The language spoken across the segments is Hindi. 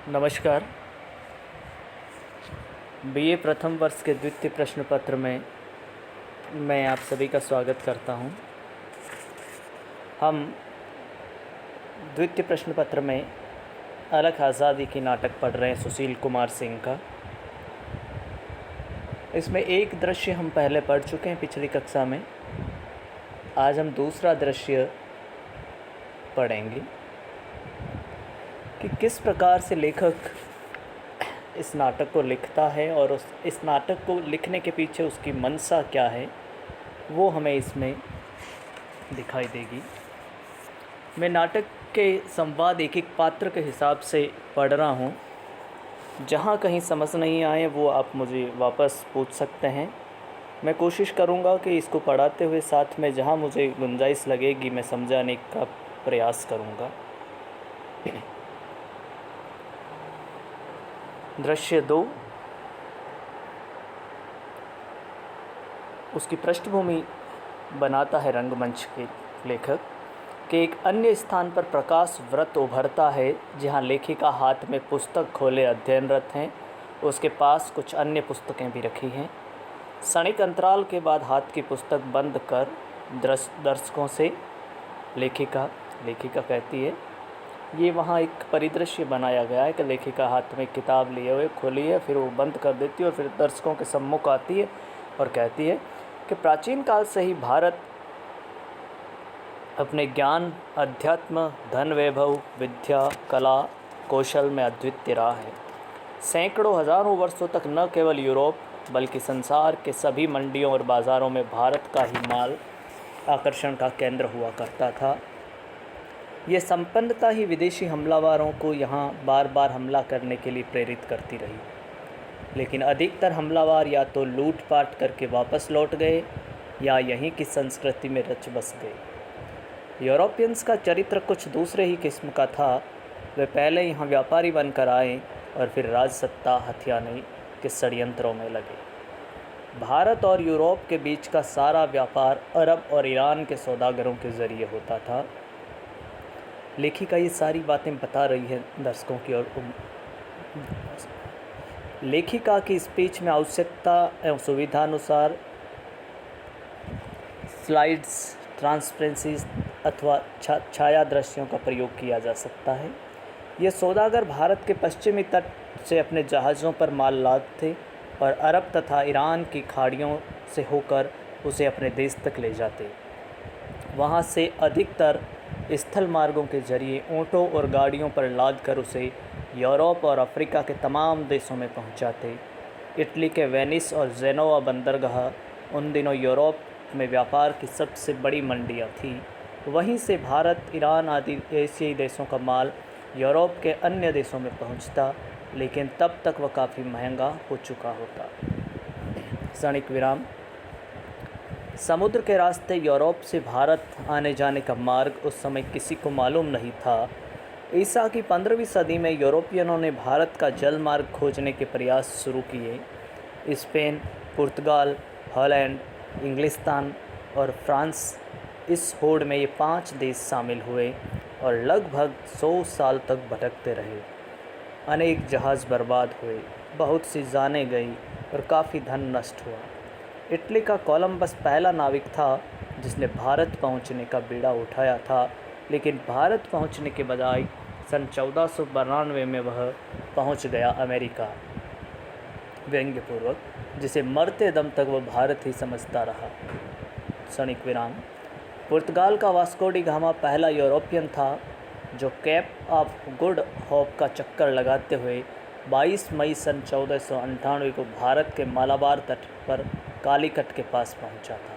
नमस्कार। बीए प्रथम वर्ष के द्वितीय प्रश्न पत्र में मैं आप सभी का स्वागत करता हूं। हम द्वितीय प्रश्न पत्र में अलख आज़ादी की नाटक पढ़ रहे हैं सुशील कुमार सिंह का। इसमें एक दृश्य हम पहले पढ़ चुके हैं पिछली कक्षा में। आज हम दूसरा दृश्य पढ़ेंगे कि किस प्रकार से लेखक इस नाटक को लिखता है और इस नाटक को लिखने के पीछे उसकी मंशा क्या है, वो हमें इसमें दिखाई देगी। मैं नाटक के संवाद एक एक पात्र के हिसाब से पढ़ रहा हूँ। जहाँ कहीं समझ नहीं आए वो आप मुझे वापस पूछ सकते हैं। मैं कोशिश करूँगा कि इसको पढ़ाते हुए साथ में जहाँ मुझे गुंजाइश लगेगी मैं समझाने का प्रयास करूँगा। दृश्य 2। उसकी पृष्ठभूमि बनाता है रंगमंच के लेखक कि एक अन्य स्थान पर प्रकाश व्रत उभरता है जहाँ लेखिका हाथ में पुस्तक खोले अध्ययनरत हैं। उसके पास कुछ अन्य पुस्तकें भी रखी हैं। क्षणिक अंतराल के बाद हाथ की पुस्तक बंद कर दर्शकों से लेखिका कहती है, ये वहाँ एक परिदृश्य बनाया गया है कि लेखिका हाथ में किताब लिए हुए खोली है, फिर वो बंद कर देती है और फिर दर्शकों के सम्मुख आती है और कहती है कि प्राचीन काल से ही भारत अपने ज्ञान, अध्यात्म, धन, वैभव, विद्या, कला, कौशल में अद्वितीय रहा है। सैकड़ों हज़ारों वर्षों तक न केवल यूरोप बल्कि संसार के सभी मंडियों और बाज़ारों में भारत का ही माल आकर्षण का केंद्र हुआ करता था। ये संपन्नता ही विदेशी हमलावरों को यहाँ बार बार हमला करने के लिए प्रेरित करती रही, लेकिन अधिकतर हमलावर या तो लूटपाट करके वापस लौट गए या यहीं की संस्कृति में रच बस गए। यूरोपियंस का चरित्र कुछ दूसरे ही किस्म का था। वे पहले यहाँ व्यापारी बनकर आए और फिर राजसत्ता हथियाने के षड्यंत्रों में लगे। भारत और यूरोप के बीच का सारा व्यापार अरब और ईरान के सौदागरों के ज़रिए होता था। लेखिका ये सारी बातें बता रही है दर्शकों की और लेखिका की स्पीच में आवश्यकता एवं सुविधानुसार स्लाइड्स, ट्रांसपेरेंसीज अथवा छाया दृश्यों का प्रयोग किया जा सकता है। ये सौदागर भारत के पश्चिमी तट से अपने जहाज़ों पर माल लादते और अरब तथा ईरान की खाड़ियों से होकर उसे अपने देश तक ले जाते। वहाँ से अधिकतर स्थल मार्गों के जरिए ऊँटों और गाड़ियों पर लाद कर उसे यूरोप और अफ्रीका के तमाम देशों में पहुँचाते। इटली के वेनिस और जेनोवा बंदरगाह उन दिनों यूरोप में व्यापार की सबसे बड़ी मंडियाँ थीं। वहीं से भारत, ईरान आदि एशियाई देशों का माल यूरोप के अन्य देशों में पहुँचता, लेकिन तब तक वह काफ़ी महंगा हो चुका होता। क्षणिक विराम। समुद्र के रास्ते यूरोप से भारत आने जाने का मार्ग उस समय किसी को मालूम नहीं था। ईसा की 15वीं सदी में यूरोपियनों ने भारत का जल मार्ग खोजने के प्रयास शुरू किए। स्पेन, पुर्तगाल, हॉलैंड, इंग्लिस्तान और फ्रांस, इस होड़ में ये 5 देश शामिल हुए और लगभग 100 साल तक भटकते रहे। अनेक जहाज़ बर्बाद हुए, बहुत सी जानें गई और काफ़ी धन नष्ट हुआ। इटली का कोलंबस पहला नाविक था जिसने भारत पहुंचने का बीड़ा उठाया था, लेकिन भारत पहुंचने के बजाय सन 1492 में वह पहुंच गया अमेरिका, व्यंग्यपूर्वक, जिसे मरते दम तक वह भारत ही समझता रहा। क्षणिक विराम। पुर्तगाल का वास्को डी गामा पहला यूरोपियन था जो केप ऑफ गुड होप का चक्कर लगाते हुए 22 मई सन 1498 को भारत के मालाबार तट पर कालीकट के पास पहुंचा था।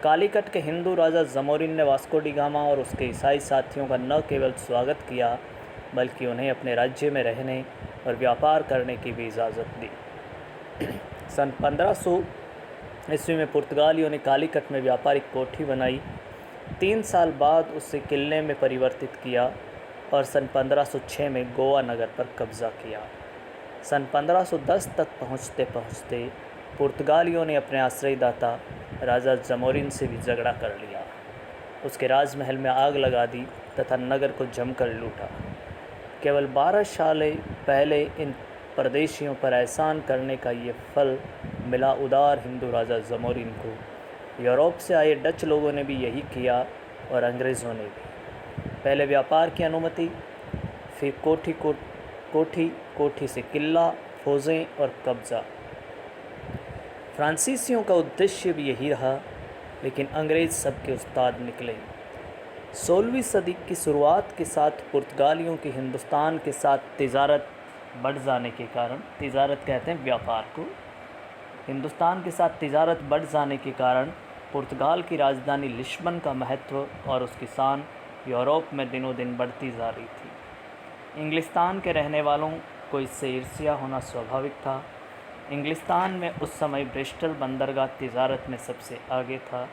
कालीकट के हिंदू राजा जमोरिन ने वास्को डी गामा और उसके ईसाई साथियों का न केवल स्वागत किया बल्कि उन्हें अपने राज्य में रहने और व्यापार करने की भी इजाज़त दी। सन 1500 ईस्वी में पुर्तगालियों ने कालीकट में व्यापारिक कोठी बनाई। 3 साल बाद उसे किले में परिवर्तित किया और सन 1506 में गोवा नगर पर कब्ज़ा किया। सन 1510 तक पहुँचते पहुँचते पुर्तगालियों ने अपने आश्रयदाता राजा जमोरिन से भी झगड़ा कर लिया। उसके राजमहल में आग लगा दी तथा नगर को जमकर लूटा। केवल 12 साल पहले इन परदेशियों पर एहसान करने का ये फल मिला उदार हिंदू राजा जमोरिन को। यूरोप से आए डच लोगों ने भी यही किया और अंग्रेज़ों ने भी। पहले व्यापार की अनुमति, फिर कोठी से किला, फौजें और कब्ज़ा। फ्रांसीसियों का उद्देश्य भी यही रहा, लेकिन अंग्रेज़ सबके उस्ताद निकले। 16वीं सदी की शुरुआत के साथ पुर्तगालियों की हिंदुस्तान के साथ तिजारत बढ़ जाने के कारण, तिजारत कहते हैं व्यापार को, हिंदुस्तान के साथ तिजारत बढ़ जाने के कारण पुर्तगाल की राजधानी लिस्बन का महत्व और उसकी शान यूरोप में दिनों दिन बढ़ती जा रही थी। इंग्लिस्तान के रहने वालों को इससे ईर्ष्या होना स्वाभाविक था। इंग्लिस्तान में उस समय ब्रिस्टल बंदरगाह तिजारत में सबसे आगे था।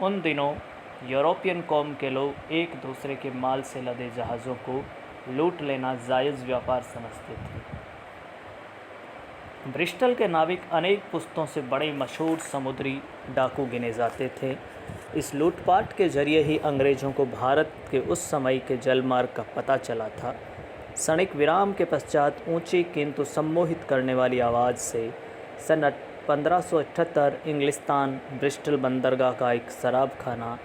उन दिनों यूरोपियन कौम के लोग एक दूसरे के माल से लदे जहाज़ों को लूट लेना जायज़ व्यापार समझते थे। ब्रिस्टल के नाविक अनेक पुस्तों से बड़े मशहूर समुद्री डाकू गिने जाते थे। इस लूटपाट के जरिए ही अंग्रेज़ों को भारत के उस समय के जलमार्ग का पता चला था। क्षणिक विराम के पश्चात ऊंची किंतु सम्मोहित करने वाली आवाज़ से सन 1578 इंग्लिस्तान ब्रिस्टल बंदरगाह का एक शराब खाना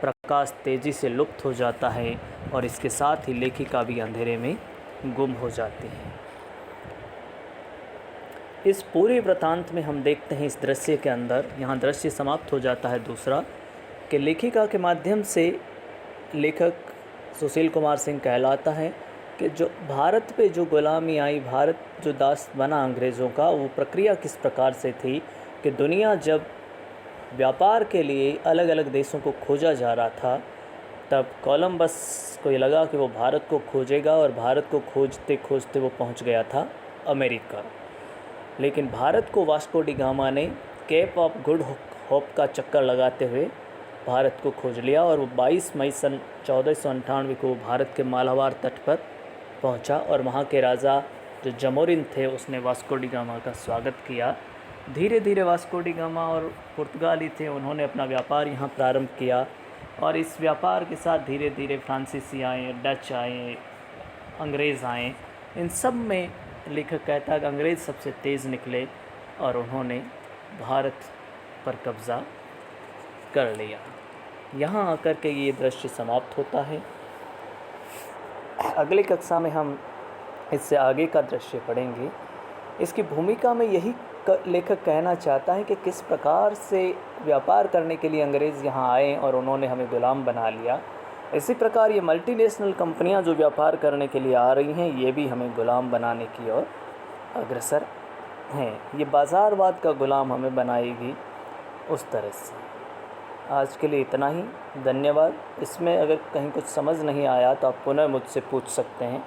प्रकाश तेज़ी से लुप्त हो जाता है और इसके साथ ही लेखिका भी अंधेरे में गुम हो जाती है। इस पूरे वृतांत में हम देखते हैं, इस दृश्य के अंदर, यहाँ दृश्य समाप्त हो जाता है दूसरा, कि लेखिका के माध्यम से लेखक सुशील कुमार सिंह कहलाता है कि जो भारत पे जो गुलामी आई, भारत जो दास बना अंग्रेज़ों का, वो प्रक्रिया किस प्रकार से थी कि दुनिया जब व्यापार के लिए अलग अलग देशों को खोजा जा रहा था, तब कोलंबस को ये लगा कि वो भारत को खोजेगा और भारत को खोजते खोजते वो पहुंच गया था अमेरिका। लेकिन भारत को वास्को डी गामा ने केप ऑफ गुड होप का चक्कर लगाते हुए भारत को खोज लिया और वो 22 मई सन 1498 को भारत के मालाबार तट पर पहुंचा और वहाँ के राजा जो जमोरिन थे उसने वास्को डी गामा का स्वागत किया। धीरे धीरे वास्को डी गामा और पुर्तगाली थे, उन्होंने अपना व्यापार यहाँ प्रारंभ किया और इस व्यापार के साथ धीरे धीरे फ्रांसीसी आए, डच आए, अंग्रेज़ आए। इन सब में लेखक कहता है कि अंग्रेज़ सबसे तेज़ निकले और उन्होंने भारत पर कब्ज़ा कर लिया। यहाँ आकर के ये दृश्य समाप्त होता है। अगली कक्षा में हम इससे आगे का दृश्य पढ़ेंगे। इसकी भूमिका में यही लेखक कहना चाहता है कि किस प्रकार से व्यापार करने के लिए अंग्रेज़ यहाँ आए और उन्होंने हमें ग़ुलाम बना लिया। इसी प्रकार ये मल्टीनेशनल कंपनियाँ जो व्यापार करने के लिए आ रही हैं, ये भी हमें ग़ुलाम बनाने की ओर अग्रसर हैं। ये बाज़ारवाद का ग़ुलाम हमें बनाएगी उस तरह से। आज के लिए इतना ही, धन्यवाद। इसमें अगर कहीं कुछ समझ नहीं आया तो आप पुनः मुझसे पूछ सकते हैं।